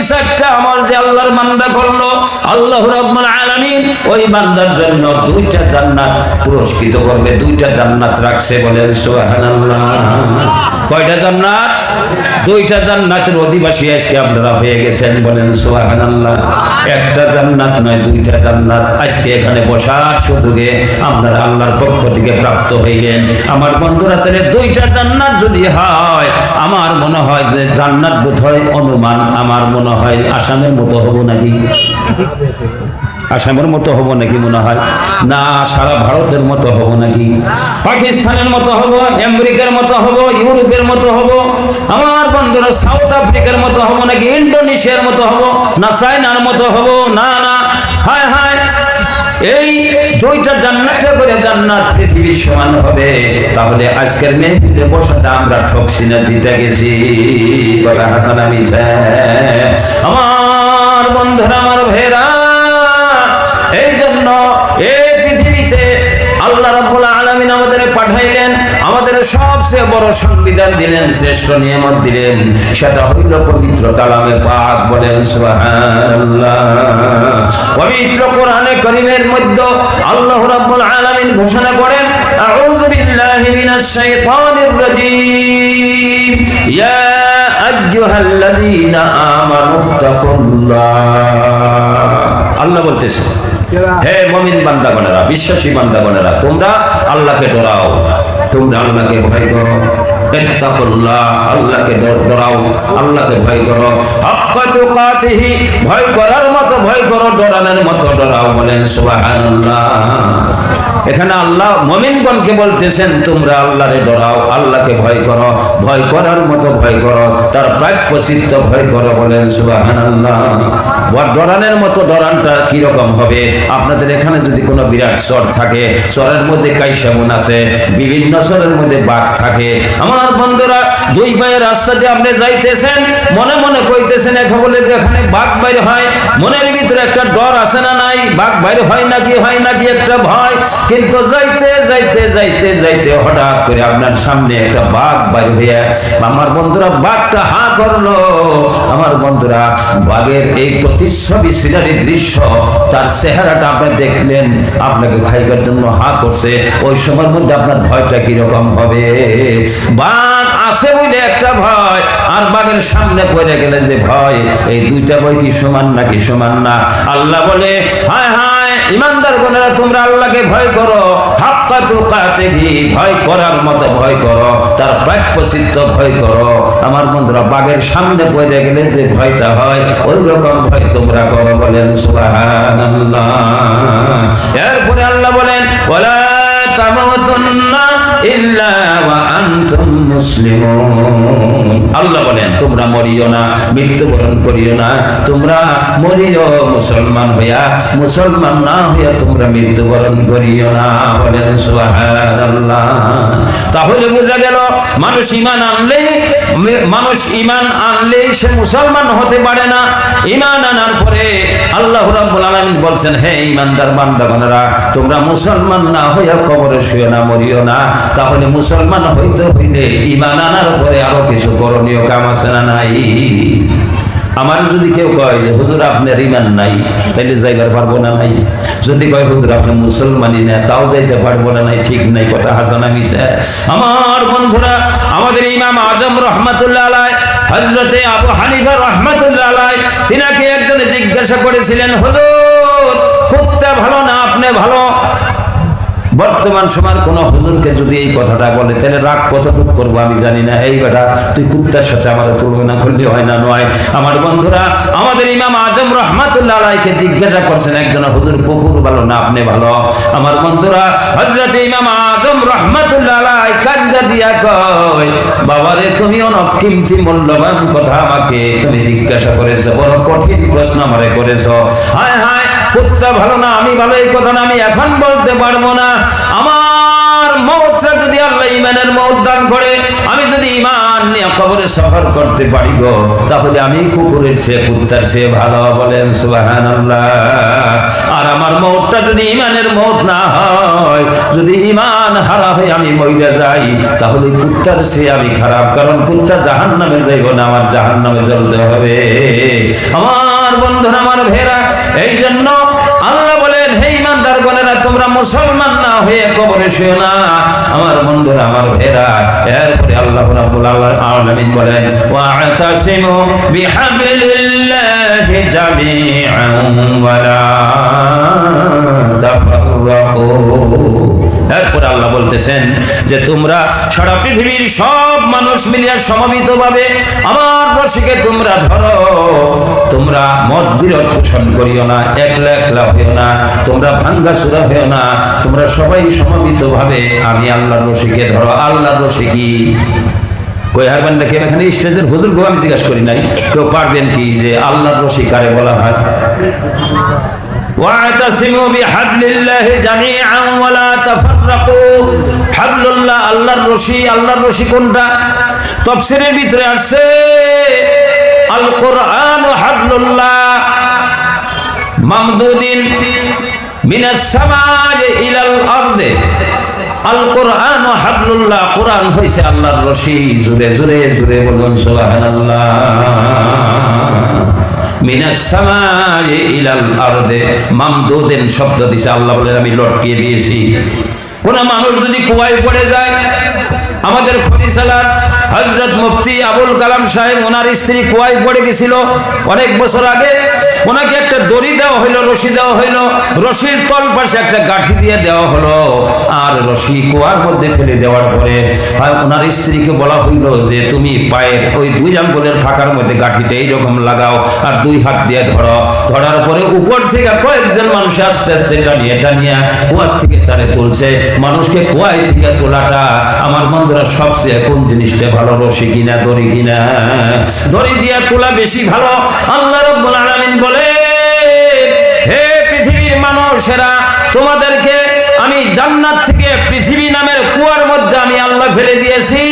চারটা আমল যে আল্লাহর বান্দা করলো, আল্লাহ রাব্বুল আলামিন ওই বান্দার জন্য দুইটা জান্নাত পুরস্কৃত করবে, দুইটা জান্নাত রাখছে। বলেন সুবহানাল্লাহ। কয়টা জান্নাত? দুইটা জান্নাতের অধিবাসী আজকে আপনারা হয়ে গেছেন। বলেন সুবহানাল্লাহ। একটা জান্নাত নয়, দুইটা জান্নাত আজকে এখানে বসার সুযোগে আপনারা আল্লাহর পক্ষ থেকে প্রাপ্ত হইলেন। আমার বন্ধুরা, তাহলে দুইটা জান্নাত যদি হয়, আমার মনে হয় যে জান্নাত বোধ হয় অনুমান, আমার মনে হয় আসামের মতো হবো নাকি? আসামের মতো হবো নাকি মনে হয়? না, সারা ভারতের মতো হবো নাকি? পাকিস্তানের মতো হবো, আমেরিকার মতো হবো, ইউরোপের মতো হবো, আমার বন্ধুরা সাউথ আফ্রিকার মতো হবো নাকি ইন্দোনেশিয়ার মতো হবো, না চায়নার মতো হবো? না না, হায় হায়, এই দুইটা জান্নাতে করে জান্নাত পৃথিবীর সমান হবে। তাহলে আজকের মেহফিলে বসাটা আমরা ঠকছি না জিতে গেছি? কথা হাসান আমি আমার বন্ধুরা, আমার ভাইরা, এই জন্য এই পৃথিবীতে আল্লাহ রাব্বুল আলামিন আমাদের পাঠাইলেন, আমাদের সবচেয়ে বড় সংবিধান দিলেন, শ্রেষ্ঠ নিয়ামত দিলেন, সেটা হইল পবিত্র কালামে পাক। বলেন সুবহানাল্লাহ। পবিত্র কোরআনে কারীমের মধ্যে আল্লাহ রাব্বুল আলামিন ঘোষণা করেন, আউযু বিল্লাহি মিনাশ শাইতানির রাজীম, ইয়া আইয়ুহাল্লাযীনা আমানুত্তাকুল্লাহ। আল্লাহ বলতেছে, হে মুমিন বান্দাগণেরা, বিশ্বাসী বান্দাগণেরা, তোমরা আল্লাহকে ডরাও, তোমরা আল্লাহকে ভয় করো। ইত্তাকুল্লাহ, আল্লাহকে ডরাও, আল্লাহকে ভয় করো। হাক্কা তুকাতিহি, ভয় করার মতো ভয় করো, ডরানোর মতো ডরাও। বলেন সুবহানাল্লাহ। এখানে আল্লাহ মুমিনগণকে বলতেছেন, তোমরা আল্লাহরে ডরাও, আল্লাহকে ভয় করো, ভয় করার মতো ভয় করো, তার প্রাপ্যচিত্ত ভয় করো। বলেন সুবহানাল্লাহ। ডরানোর মতো ডরানটা কিরকম হবে? আপনাদের এখানে যদি কোনো বিরাট চর থাকে, চরের মধ্যে কাইসামুন আছে, বিভিন্ন চরের মধ্যে বাঘ থাকে। আমার বন্ধুরা, দুই পায়ের রাস্তা দিয়ে আপনি যাইতেছেন, মনে মনে কইতেছেন এখানে বাঘ বাইরে হয়, মনের ভিতরে একটা ডর আছে না নাই? বাঘ বাইরে হয় নাকি একটা ভয়। কিন্তু যাইতে যাইতে যাইতে যাইতে হঠাৎ করে আপনার সামনে একটা বাঘ বাইরে হইয়া, আমার বন্ধুরা, বাঘটা হা করলো। আমার বন্ধুরা, বাঘের এই প্রতিচ্ছবি সিনারি দৃশ্য, তার চেহারাটা আপনি দেখলেন, আপনাকে খাইবার জন্য হা করছে, ওই সময়ের মধ্যে আপনার ভয়টা কিরকম হবে? বাঘ আছে বলে একটা ভয়, আর বাঘের সামনে পড়ে গেলে যে ভয়, এই দুইটা ভয় কি সমান নাকি সমান না? আল্লাহ বলে, হায় হায় ইমানদার গণেরা, তোমরা আল্লাহকে ভয় করো, হাক্কা তুকাতিহি, ভয় করার মতো ভয় করো, তার প্রাপ্যচিত্ত ভয় করো। আমার বন্ধুরা, বাঘের সামনে পড়ে গেলে যে ভয়টা হয়, ওই রকম ভয় তোমরা করো। বলেন সুবহানাল্লাহ। এরপরে আল্লাহ বলেন, ওয়ালা তামুতুন্না ইল্লা ওয়া আনতুম মুসলিমুন। আল্লাহ বলেন, তোমরা মরিও না, মৃত্যুবরণ করিও না, তোমরা মরিও মুসলমান হইয়া, মুসলমান না হইয়া তোমরা মৃত্যুবরণ করিও না। বলেন সুবহানাল্লাহ। তাহলে বোঝা গেল, মানুষ ঈমান আনলেই সে মুসলমান হতে পারে না। ঈমান আনার পরে আল্লাহ রাব্বুল আলামিন বলছেন, হে ঈমানদার বান্দাগণেরা, তোমরা মুসলমান না হইয়া কবরে শুয়ে না, মরিও না। তাহলে মুসলমান হইতে হইলে ঈমান আনার পরে আরো কিছু করণীয় কাম আছে না নাই? আমার যদি কেউ কয় যে হুজুর আপনার ঈমান নাই, তাইলে যাইবার পারবো না নাই? যদি কয় হুজুর আপনি মুসলমানই না, তাও যাইতে পারবো না নাই? ঠিক নাই? কথা হাসান আমি। আমার বন্ধুরা, আমাদের ইমাম আজম রহমাতুল্লাহ আলাইহি, হযরতে আবু হানিফা রহমাতুল্লাহ আলাইহি, তিনাকে একজন জিজ্ঞাসা করেছিলেন, হুজুর কুত্তা ভালো না আপনি ভালো? বর্তমান সময়ের কোন হুজুরকে যদি এই কথাটা বলে, তাহলে রাগ কতটুকু করবো আমি জানি না। এই বেটা, তুই কুত্তার সাথে আমার তুলনা করলে হয় না? নয়। আমার বন্ধুরা, আমাদের ইমাম আজম রহমাতুল্লাহ আলাইহিকে জিজ্ঞাসা করছেন একজন, হুজুর কুকুর ভালো না আপনি ভালো? আমার বন্ধুরা, হযরত ইমাম আজম রহমাতুল্লাহ আলাইহি কান্দা দিয়া কয়, বাবারে, তুমি অনেক কিমতি মূল্যবান কথা আমাকে তুমি জিজ্ঞাসা করেছো, বড় কঠিন প্রশ্ন আমারে করেছো। হায় হায়, কুত্তা ভালো না আমি ভালো, এই কথা না আমি এখন বলতে পারবো না। আমার মওতটা যদি আল্লাহ ঈমানের মওত দান করে, আমি যদি ঈমান নিয়ে কবরে সফর করতে পারি গো, তাহলে আমি কুকুরের চেয়ে কুত্তার চেয়ে ভালো। বলেন সুবহানাল্লাহ। আর আমার মওতটা যদি ঈমানের মওত না হয়, যদি ঈমান হারা হয়ে আমি মইরা যাই, তাহলে কুত্তার চেয়ে আমি খারাপ। কারণ কুত্তা জাহান্নামে যাইব না, আমার জাহান্নামে জ্বলতে হবে। আমার বন্ধুরা, আমার ভাইরা, এই জন্য আল্লাহ বলেন, হে ইমানদারগণেরা, তোমরা মুসলমান না হয়ে কবরে শুও না। আমার বন্ধুরা, আমার ভাইরা, এরপরে আল্লাহ রাব্বুল আলামিন বলেন, ওয়া'তাসিমু বিহাবলিল্লাহি জামিআন ওয়া লা তাফাররাকু। এরপরে আল্লাহ বলতেছেন যে তোমরা সারা পৃথিবীর সব মানুষ মিলিয়া সমবেতভাবে আমার রশিকে তোমরা ধরো। তোমরা মত বিরোধ পোষণ করিও না, একলা একলা হইও না, তোমরা ভাঙ্গা চূড়া হইও না, তোমরা সবাই সমবেতভাবে আমি আল্লাহর রশিকে ধরো। আল্লাহর রশি কি? কই হারবেন না? কেন এখানে স্টেজের হুজুরকে আমি জিজ্ঞাসা করি নাই, কেউ পারবেন কি যে আল্লাহর রশি কারে বলা হয়? ওয়া'তাসিমু বিহাবলিল্লাহি জামিআন ওয়া লা তাফাররাকু। হাবলুল্লাহ আল্লাহর রশি। আল্লাহর রশি কোনটা? তাফসীরের ভিতরে আসছে আল কোরআন হাবলুল্লাহ মামদুদিন মিনাস সামাই ইলাল আরদে। আল কোরআন হাবলুল্লাহ, কোরআন হইছে আল্লাহর রশি। জোরে জোরে জোরে বলুন সুবহানাল্লাহ। মিনাস সামাই ইলাল আরদে মামদুদিন শব্দ দিছে আল্লাহ বলেন আমি লটকিয়ে দিয়েছি। কোন মানুষ যদি কুয়ায় পড়ে যায়, আমাদের খরিসালার হযরত মুফতি আবুল কালাম সাহেব, ওনার স্ত্রী কুয়ায় পড়ে গেছিল অনেক বছর আগে। ওনাকে একটা দড়ি দেওয়া হইলো, রশি দেওয়া হইলো, রশির তল পাশে একটা গাঠি দিয়ে দেওয়া হলো, আর রশি কুয়ার মধ্যে ফেলে দেওয়ার পরে ওনার স্ত্রীকে বলা হইলো যে তুমি পায়ের ওই 2 আঙ্গুলের ফাঁকার মধ্যে গাঠিটা এইরকম লাগাও আর 2 হাত দিয়ে ধরো। ধরার পরে উপর থেকে কয়েকজন মানুষ আস্তে আস্তে টানিয়ে টানিয়ে কুয়ার থেকে তারে তুলছে। মানুষকে কুয়ায় থেকে তোলাটা আমার বন্ধুরা সবচেয়ে কোন জিনিসটা ভালো, রশি কিনা দড়ি কিনা? দড়ি দিয়া তোলা বেশি ভালো। আল্লাহ রাব্বুল আলামিন বলে, হে পৃথিবীর মানুষেরা, তোমাদেরকে আমি জান্নাত থেকে পৃথিবী নামের কুয়ার মধ্যে আমি আল্লাহ ফেলে দিয়েছি।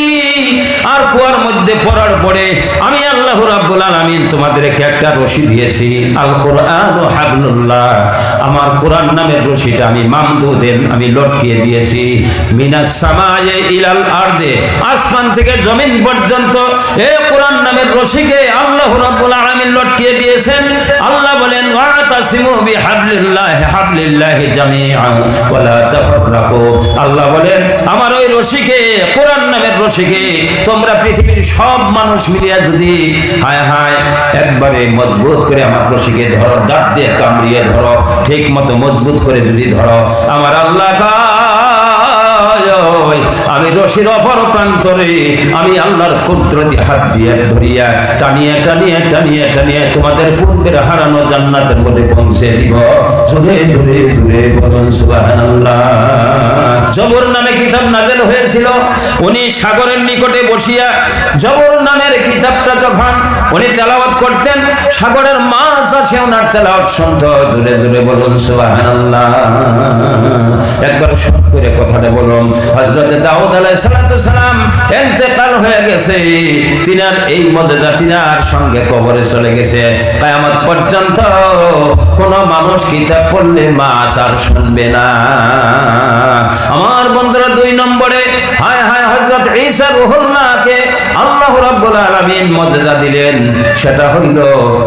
আর কুয়ার মধ্যে পড়ার পরে আমি আল্লাহ রাব্বুল আলামিন তোমাদেরকে একটা রশি দিয়েছি। আল কোরআন হাবলুল্লাহ, আমার কোরআন নামের রশিটা আমি মামদুদেন আমি লটকিয়ে দিয়েছি। মিনাস সামাই ইলাল আরদে, আসমান থেকে জমিন পর্যন্ত এই কোরআন নামের রশিকে আল্লাহ রাব্বুল আলামিন লটকিয়ে দিয়েছেন। আল্লাহ বলেন, ওয়া'তাসিমু বিহাবলিল্লাহি জামিআন ওয়া লা তাফাররাকু। আল্লাহ বলেন আমার ওই রশিকে, কোরআন নামের রশিকে তোমরা পৃথিবীর সব মানুষ মিলিয়া যদি হায় হায় একবারে মজবুত করে আমার রশিকে ধরো, দাঁত দিয়ে কামড়িয়ে ধরো, ঠিক মতো মজবুত করে যদি ধরো, আমার আল্লাহ আমি রশির অপর প্রান্তরে আমি আল্লাহর কুদরতি হাত দিয়ে ধরিয়া টানিয়ে টানিয়ে টানিয়ে টানিয়ে তোমাদের পূর্বের হারানো জান্নাতের মধ্যে পৌঁছে দিব। জোরে জোরে জোরে বলুন সুবহানাল্লাহ। জবর নামে কিতাব নাযিল হয়েছিল। উনি সাগরের নিকটে বসিয়া জবর নামের কিতাবটা যখন উনি তেলাওয়াত করতেন, সাগরের মাছ আসে ওনার তেলাওয়াত শুনতো। জোরে জোরে বলুন সুবহানাল্লাহ। একবার শোক করে কথাটা বলুন। হযরত দাউদ আলাইহিস সালাম ইন্তেকাল হয়ে গেছে, তিনার এই মুজিজা তিনার সঙ্গে কবরে চলে গেছে। কিয়ামত পর্যন্ত কোন মানুষ কিতাব পড়লে মাছ আর শুনবে না। আমার বন্ধুরা, 2 নম্বরে হায় হায় হযরত ঈসা রূহুল্লাহকে আল্লাহ রাব্বুল আলামিন মুজিজা দিলেন। সেটা হইল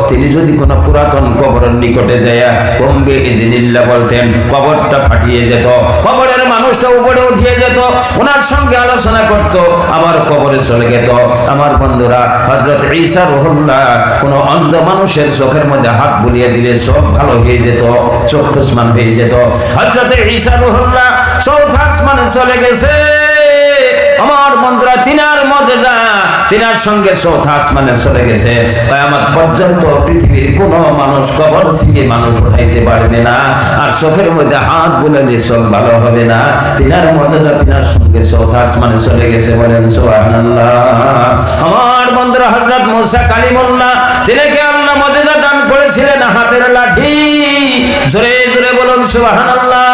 তিনি যদি কোন পুরাতন কবরের নিকটে যায় কমবে ইজনিল্লাহ বলতেন, কবরটা ফাটিয়ে যেত, কবরের মানুষটা উপরে উঠিয়ে যেত, ওনার সঙ্গে আলোচনা করত, আবার কবরে চলে যেত। আমার বন্ধুরা, হযরত ঈসা রূহুল্লাহ কোন অন্ধ মানুষের চোখের মধ্যে হাত বুলিয়ে দিলে সব ভালো হয়ে যেত, চক্ষুষ্মান হয়ে যেত। হযরত ঈসা রূহুল্লাহ চৌথা আসমানে চলে গেছে। আমার বন্ধুরা, তিনার মুজিজা তিনার সঙ্গে চৌথা আসমানে চলে গেছে। কিয়ামত পর্যন্ত পৃথিবীর কোন মানুষ কবর থেকে মানুষ উঠাইতে পারবে না, আর চোখের মধ্যে হাত বুলালে সব ভালো হবে না। তিনার মুজিজা তিনার সঙ্গে চৌথা আসমানে চলে গেছে। বলেন সুবহানাল্লাহ। আমার বন্ধুরা, হযরত মুসা কালিমুল্লাহ তিনাকে আল্লাহ মুজিজা দান করেছিলেন হাতের লাঠি। জোরে জোরে বলুন সুবহানাল্লাহ।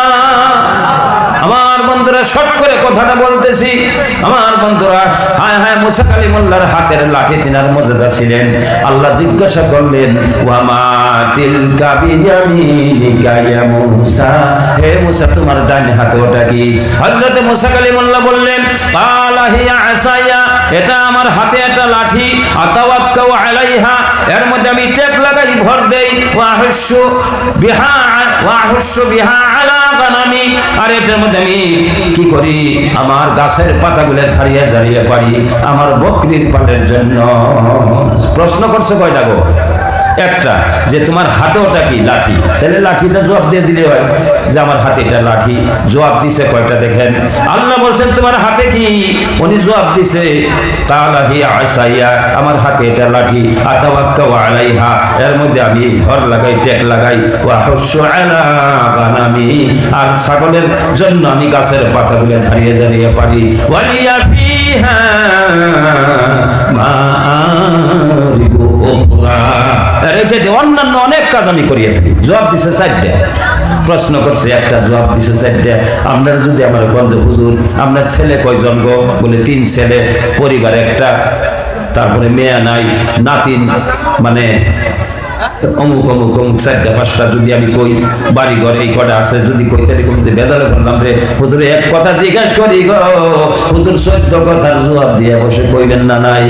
আমার বন্ধুরা শর্ট করে কথাটা বলতেছি। আমার বন্ধুরা, হায় হায়, মুসা কালিমুল্লাহর হাতের লাঠি তিনার মর্যাদা ছিলেন। আল্লাহ জিজ্ঞাসা করলেন, ওয়া মা তিলকা বিয়ামিনিকা ইয়া মুসা, হে মুসা তোমার ডান হাতে ওটা কি? হযরত মুসা কালিমুল্লাহ বললেন, কালা হিয়া আসায়া, এটা আমার হাতে একটা লাঠি, আতাওয়াক্কাউ আলাইহা, এর মধ্যে আমি টেক লাগাই, ভর দেই, ওয়া আহুশু বিহা আলা গানামি, আর এটার মধ্যে আমি কি করি, আমার গাছের পাতাগুলো ঝাড়িয়ে ঝাড়িয়ে পারি আমার বকরির পালের জন্য। প্রশ্ন করছে কয়টা গো? একটা, যে তোমার হাতে ওটা কি? লাঠি। তাহলে লাঠিটা জবাব দিয়ে দিলে হয় যে আমার হাতে এটা লাঠি। জবাব দিছে কয়টা দেখেন। আল্লাহ বলছেন তোমার হাতে কি? উনি জবাব দিছে, কালা হিয়া আসাইয়া, আমার হাতে এটা লাঠি, আতাওয়াক্কাউ আলাইহা, এর মধ্যে আমি ঘর লাগাই, টেক লাগাই, ওয়া হুশু আলা গানামি, আর ছাগলের জন্য আমি গাছের পাতাগুলো ঝাড়িয়ে ঝাড়িয়ে পারি, ওয়ালিয়া ফিহা মাআরিবু উখরা, অন্যান্য অনেক কাজ আমি করিয়ে থাকি। জবাব দিছে চারটা। প্রশ্ন করছে একটা, জবাব দিছে চারটা। আপনার যদি আমার গঞ্জ হুজুর, আপনার ছেলে কয়জন গো? বলে 3 ছেলে, পরিবার একটা, তারপরে মেয়ে নাই, নাতিন, মানে অমুক অমুক অমুক 4টা 5টা যদি আমি কই, বাড়ি ঘর এই কটা আছে যদি কই, তাহলে কমতে বেজালে করলাম রে হুজুর, এক কথা জিজ্ঞাসা করি গো হুজুর, 14 কথার জবাব দিয়ে বসে কইলেন না নাই।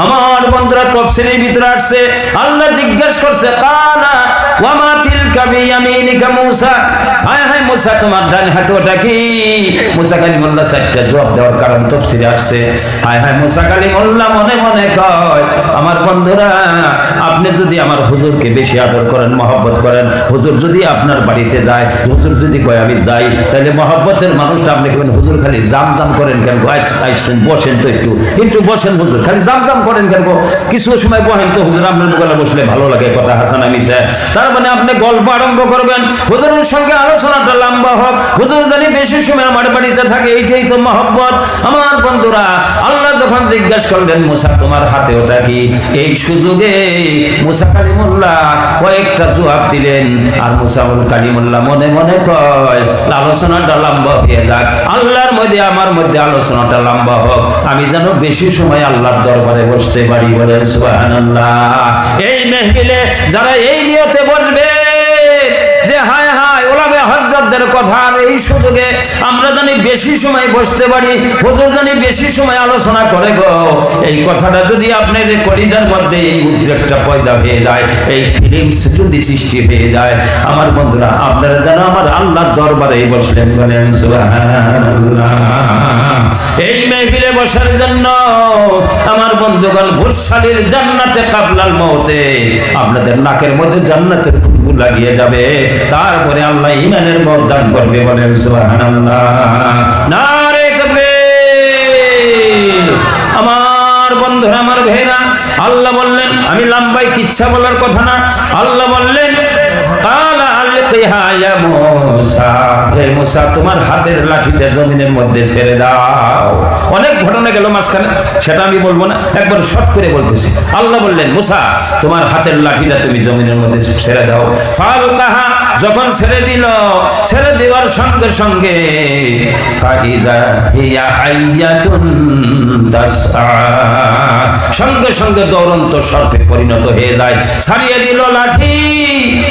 আমার বন্ধুরা, তাফসীরের ভিতরে আসছে, আল্লাহ জিজ্ঞাসা করছে, কালা ওয়া মা তিলকা বিয়ামিনিকা মুসা, হায় হায় মুসা তোমার ডান হাতে ওটা কি? মুসা কালিমুল্লাহ 4টা জবাব দেওয়ার কারণ তাফসীরে আসছে। হায় হায়, মুসা কালিমুল্লাহ মনে মনে কয়, আমার বন্ধুরা, আপনি যদি আমার হুজুরকে বেশি আদর করেন, মহব্বত করেন, হুজুর যদি আপনার বাড়িতে যায়, হুজুর যদি কয় আমি যাই, তাহলে মহব্বতের মানুষটা আপনি কেন হুজুর খালি জাম জাম করেন কেন? আইসেন, বসেন তো একটু একটু বসেন হুজুর, খালি জাম জাম করেন কেন? কিছু সময় বহেন তো হুজুর, আপনার গলা বসলে ভালো লাগে, কথা হাসান আমি স্যার। তার মানে আপনি গল্প আরম্ভ করবেন, হুজুরের সঙ্গে আলোচনাটা লম্বা হোক, হুজুর জানি বেশি সময় আমার বাড়িতে থাকে, এইটাই তো মহব্বত। আমার বন্ধুরা, আল্লাহ যখন জিজ্ঞাসা করলেন, মুসা তোমার হাতে ওটা কি? এই সুযোগে মুসা কালিমুল্লাহ কয়েকটা জবাব দিলেন। আর মুসা কালিমুল্লাহ মনে মনে কয়, আলোচনাটা লম্বা হয়ে যাক, আল্লাহর মধ্যে আমার মধ্যে আলোচনাটা লম্বা হোক, আমি যেন বেশি সময় আল্লাহর দরবারে বসতে পারি। বলেন সুবহানাল্লাহ। এই মেহফিলে যারা এই নিয়তে বসবে যে হায় হায় ওলামে হযরতদের কথার এই সুযোগে আমরা জানি বেশি সময় বসতে পারি, হুজুর জানি বেশি সময় আলোচনা করে গো, এই কথাটা যদি আপনার কলিজার মধ্যে এই উদ্বেগটা পয়দা হয়ে যায়, এই ফিলিংস যদি সৃষ্টি হয়ে যায়, আমার বন্ধুরা, আপনারা যেন আমার আল্লাহর দরবারে বসলেন। বলেন সুবহানাল্লাহ। এই মেহফিলে বসার জন্য আমার বন্ধুগণ, বুশালির জান্নাতে কাবলাল মউতে আপনাদের নাকের মধ্যে জান্নাতের খুশবু লাগিয়ে যাবে, তারপরে আল্লাহ ঈমানের মত দান করবে। বলেন সুবহানাল্লাহ। নারে তাকবীর। আমার বন্ধুরা, আমার ভাইরা, আল্লাহ বললেন, আমি লম্বাই কিচ্ছা বলার কথা না, আল্লাহ বললেন, কালা আলকিহা ইয়া মুসা, হে মুসা তোমার হাতের লাঠিটা জমিনের মধ্যে ছেড়ে দাও। অনেক ঘটনা গেল মাঝখানে, সেটা আমি বলবো না, একবার শর্ট করে বলতেছি। আল্লাহ বললেন, মুসা তোমার হাতের লাঠিটা তুমি জমিনের মধ্যে ছেড়ে দাও। ফালকাহা, যখন ছেড়ে দিল, ছেড়ে দেওয়ার সঙ্গে সঙ্গে ফাইদা হিয়া হাইয়াতুন তাসআ, সঙ্গে সঙ্গে দৌড়ন্ত সর্পে পরিণত হয়ে যায়। ছাড়িয়ে দিল লাঠি,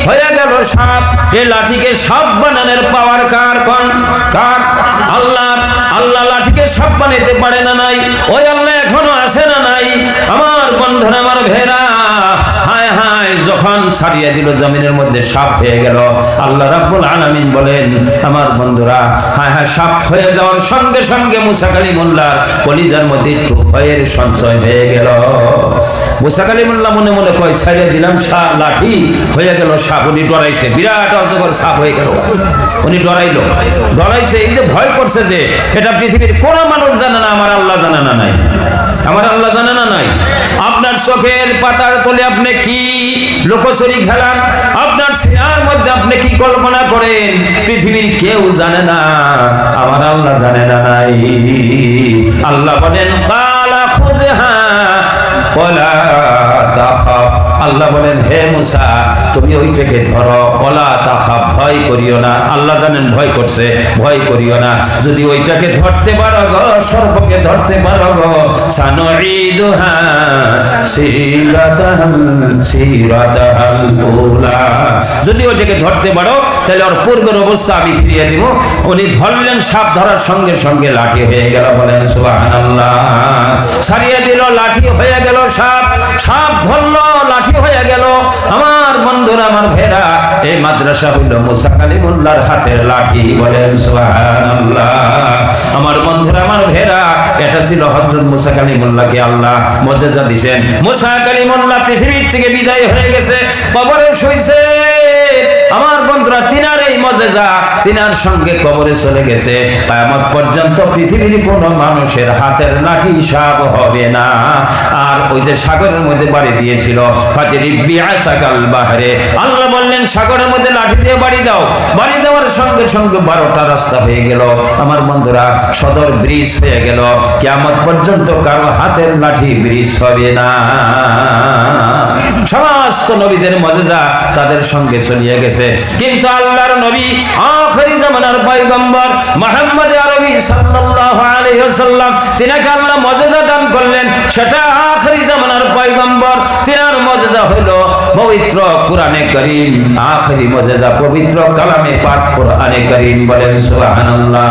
হয়ে গেল সাপ। এই লাঠিকে সাপ বানানোর পাওয়ার কার? কার? আল্লাহ। আল্লাহ লাঠিকে সাপ বানাইতে পারে না নাই? ওই আল্লাহ এখনো আছে না নাই? আমার বন্ধুরা, আমার ভেরা, হায় হায়, যখন ছাড়িয়ে দিল জমিনের মধ্যে সাপ হয়ে গেল, আল্লাহ রাব্বুল আলামিন বলেন, আমার বন্ধুরা, হায় হায়, সাপ হয়ে যাওয়ার সঙ্গে সঙ্গে মুসা কালিমুল্লাহর কলিজার মধ্যে একটু ভয়ের সঞ্চয় হয়ে গেল। মুসা কালিমুল্লাহ মনে মনে কয়, ছাড়িয়ে দিলাম লাঠি, হয়ে গেল সাপ। উনি ডরাইছে, বিরাট অজগর সাপ হয়ে গেল, উনি ডরাইছে। এই যে ভয় করছে, যে এটা পৃথিবীর কোন মানুষ জানে না, আমার আল্লাহ জানে না নাই? আমার আল্লাহ জানে না নাই? আপনার চোখের পাতার তলে আপনি কি লোকচুরি খেলান, আপনার সিনার মধ্যে আপনি কি কল্পনা করেন, পৃথিবীর কেউ জানে না, আমার আল্লাহ জানে না নাই? আল্লাহ বলেন, কালা খুযহা ওয়ালা তাখাফ, আল্লাহ বলেন, হে মুসা তুমি ওইটাকে ধরো, ওয়ালা তাখাফ, ভয় করিও না। আল্লাহ জানেন ভয় করছে, ভয় করিও না। যদি ওইটাকে ধরতে পারো গো, সর্পকে ধরতে পারো গো, সানুঈদুহা সিরাতাহাল উলা, যদি ওইটাকে ধরতে পারো তাহলে ওর পূর্বের অবস্থা আমি ফিরিয়ে দিব। উনি ধরলেন, সাপ ধরার সঙ্গে সঙ্গে লাঠি হয়ে গেল। বলেন সুবহানাল্লাহ। ছাড়িয়ে দিল, লাঠি হয়ে গেল। সাপ ধরলো, লাঠি হয়ে গেল। আমার বন্ধুরা, আমার ভেড়া, এই মাদ্রাসা হইল মুসা কালিমুল্লাহর হাতের লাঠি। বলেন সুবহানাল্লাহ। আমার বন্ধুরা, আমার ভেড়া, এটা ছিল হযরত মুসা কালিমুল্লাহকে আল্লাহ মুজিজা দিবেন। মুসা কালিমুল্লাহ পৃথিবীর থেকে বিদায় হয়ে গেছে, কবরে শুইছে। আমার বন্ধুরা, তিনার এই মুজিজা তিনার সঙ্গে কবরে চলে গেছে। কিয়ামত পর্যন্ত পৃথিবীর কোন মানুষের হাতের লাঠি সাপ হবে না। আর ওই যে সাগরের মধ্যে বাড়ি দিয়েছিল, ফাজরিব বিআসাকাল বাহরে, আল্লাহ বললেন সাগরের মধ্যে লাঠি দিয়ে বাড়ি দাও। বাড়ি দেওয়ার সঙ্গে সঙ্গে 12টা রাস্তা হয়ে গেল। আমার বন্ধুরা, সদর ব্রিজ হয়ে গেল। কিয়ামত পর্যন্ত কারো হাতের লাঠি ব্রিজ হবে না। সমস্ত নবীদের মুজিজা তাদের সঙ্গে চলিয়ে গেছে, কিন্তু আল্লাহর নবী আখিরি জামানার পয়গম্বর মুহাম্মদ আরবি সাল্লাল্লাহু আলাইহি ওয়াসাল্লাম, তিনাকে আল্লাহ মুজিজা দান করলেন। সেটা আখিরি জামানার পয়গম্বর, তিনার মুজিজা হলো পবিত্র কোরআনে কারীম। আখিরি মুজিজা পবিত্র কালামে পাক কোরআনে কারীম। বলেন সুবহানাল্লাহ।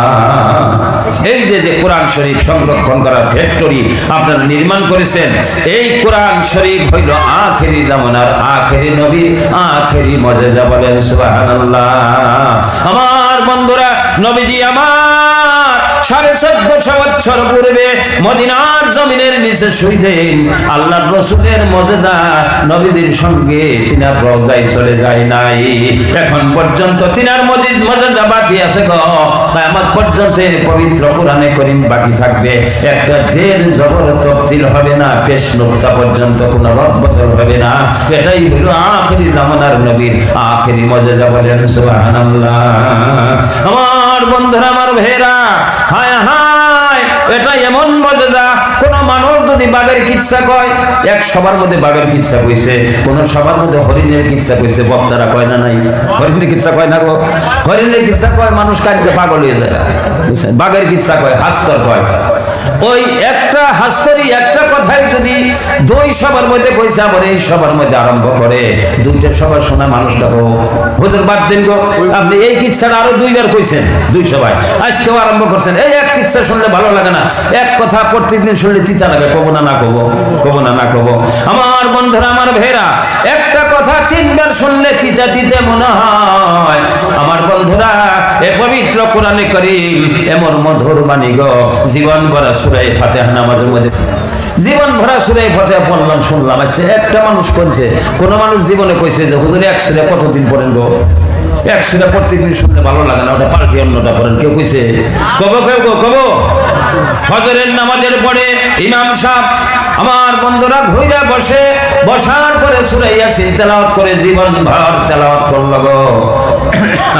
এই যে কোরআন শরীফ সংরক্ষণ করার ফ্যাক্টরি আপনারা নির্মাণ করেছেন, এই কোরআন শরীফ হইল আখিরি জামানার আখিরি নবীর আখিরি মুজিজা। বলেন সুবহানাল্লাহ। আমার বন্ধুরা, নবীজি আমার 1450 বছর পূর্বে মদিনার জমিনের নিচে শুইলেন। আল্লাহর রাসূলের মুজিজা নবীদের সঙ্গে তিনার রওজায় চলে যায় নাই। এখন পর্যন্ত তিনার মুজিজা বাকি আছে গো। কিয়ামত পর্যন্ত পবিত্র কোরআনে কারীম বাকি থাকবে। একটা জের জবর তফসিল হবে না, পেশ নুকতা পর্যন্ত কোনো রদবদল হবে না। এটাই হলো আখিরি জামানার নবীর আখিরি মুজিজা। বলেন সুবহানাল্লাহ। আমার বন্ধুরা, আমার ভাইরা, হায় হায়, এটা এমন মুজিজা, কোন মানুষ যদি বাঘের কিচ্ছা কয়, এক সবার মধ্যে বাঘের কিচ্ছা কইছে, কোন সবার মধ্যে হরিণের কিচ্ছা কইছে, বক্তারা কয় না নাই? হরিণের কিচ্ছা কয় না গো? হরিণের কিচ্ছা কয়, মানুষ কাঁদতে পাগল হয়ে যায়। বাঘের কিচ্ছা কয়, হাস্তর কয়। ওই একটা হাস্তরি একটা কথাই যদি দুই সবার মধ্যে কইছে, আবার এই সবার মধ্যে আরম্ভ করে, দুইটা সবার শোনা মানুষটা হুজুর বাদ দিন গো, আপনি এই কিচ্ছাটা আরো দুইবার কইছেন, দুই সবাই আজকেও আরম্ভ করছেন। এই এক কিচ্ছা শুনলে ভালো লাগে না, এক কথা প্রত্যেকদিন শুনলে তিতা লাগে। কবো না না কবো, কবো না না কবো। আমার বন্ধুরা, আমার ভেড়া, একটা কথা তিনবার শুনলে তিতা তিতে মনে হয়। আমার বন্ধুরা, এ পবিত্র কোরআনে কারীম এমন মধুর বাণী গো, জীবন ভরা সূরা ফাতিহা নামাজের মধ্যে জীবন ভরা সূরা ফাতিহা পড়লাম, শুনলাম। আচ্ছা, একটা মানুষ কইছে, কোন মানুষ জীবনে কইছে যে হুজুর এক সূরা কতদিন পড়েন গো? এক সূরা প্রত্যেকদিন শুনলে ভালো লাগে না, ওটা পাল্টি অন্যটা পড়েন। কেউ কইছে? কব কেউ কব। ফজরের নামাজের পরে ইমাম সাহেব আমার বন্ধুরা ঘুরে বসে, বসার পরে সূরা ইয়াসিন তেলাওয়াত করে জীবন ভর তেলাওয়াত করল গো।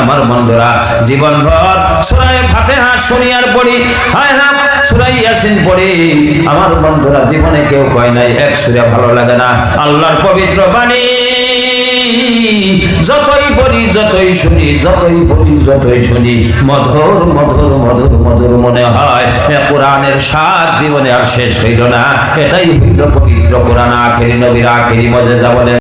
আমার বন্ধুরা, জীবন ভর সূরা ফাতিহা শুনিয়ার পড়ি, হায় হায় সূরা ইয়াসিন পড়ি। আমার বন্ধুরা, জীবনে কেউ কয় নাই এক সূরা ভালো লাগে না। আল্লাহর পবিত্র বাণী যতই পড়ি, যতই শুনি, যতই পড়ি, যতই শুনি, মধুর মধুর মধুর মধুর মনে হয়। কোরআনের স্বাদ জীবনে আর শেষ হইল না। এটাই হইল পবিত্র কোরআন, আখেরি নবীর আখেরি মুজিজা। বলেন